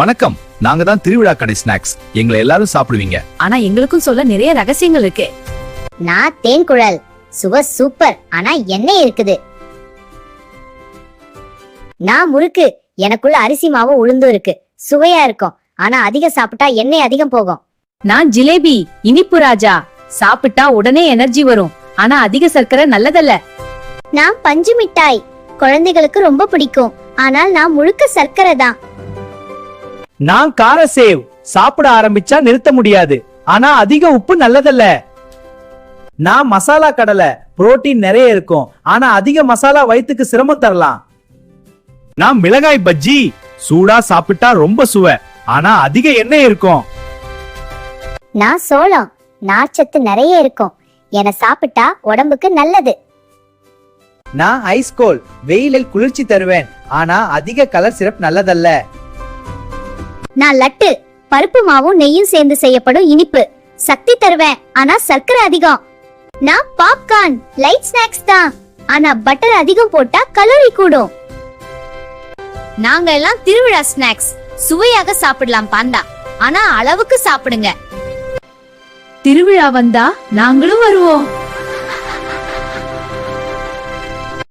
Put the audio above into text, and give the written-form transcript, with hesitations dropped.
வணக்கம், நாங்க தான் திருவிழா கடை ஸ்நாக்ஸ். எங்களை எல்லாரும் சாப்பிடுவீங்க. ஆனா எங்களுக்கும் சொல்ல நிறைய ரகசியங்கள் இருக்கு. நான் தேன் குழல், சுவை சூப்பர், ஆனா எண்ணெய் இருக்குது. நான் முறுக்கு, எனக்குள்ள அரிசி மாவும் உளுந்தும் இருக்கு, சுவையா இருக்கும், ஆனா அதிகம் சாப்பிட்டா எண்ணெய் அதிகம் போகும். நான் ஜிலேபி, இனிப்பு ராஜா, சாப்பிட்டா உடனே எனர்ஜி வரும், ஆனா அதிக சர்க்கரை நல்லதல்ல. நான் பஞ்சு மிட்டாய், குழந்தைகளுக்கு ரொம்ப பிடிக்கும், ஆனால் நான் முழுக்க சர்க்கரை தான். நான் கார சேவ், சாப்பிட ஆரம்பிச்சா நிறுத்த முடியாது, ஆனா அதிக உப்பு நல்லதல்ல. நான் மசாலா கடலை, புரோட்டீன் நிறைய இருக்கும், ஆனா அதிக மசாலா வயிற்றுக்கு சிரமம் தரலாம். நான் மிளகாய் பஜ்ஜி, சூடா சாப்பிட்டா ரொம்ப சுவை, ஆனா அதிக எண்ணெய் இருக்கும். நான் சோளம், நார்ச்சத்து நிறைய இருக்கும், என சாப்பிட்டா உடம்புக்கு நல்லது. நான் ஐஸ்கோல், வெயிலில் குளிர்ச்சி தருவேன், ஆனா அதிக கலர் சிரப் நல்லதல்ல. நான் லட்டு, பருப்பு மாவும் நெய்யும் சேர்ந்து செய்யப்படும் இனிப்பு, சக்தி தருவேன், ஆனா சர்க்கரை அதிகம். நான் பாப்கார்ன், லைட் ஸ்நாக்ஸ் தான், ஆனா பட்டர் அதிகம் போட்டா கலோரி கூடும். நாங்க எல்லாம் திருவிழா ஸ்நாக்ஸ், சுவையாக சாப்பிடலாம் பாண்டா, ஆனா அளவுக்கு சாப்பிடுங்க. திருவிழா வந்தா நாங்களும் வருவோம்.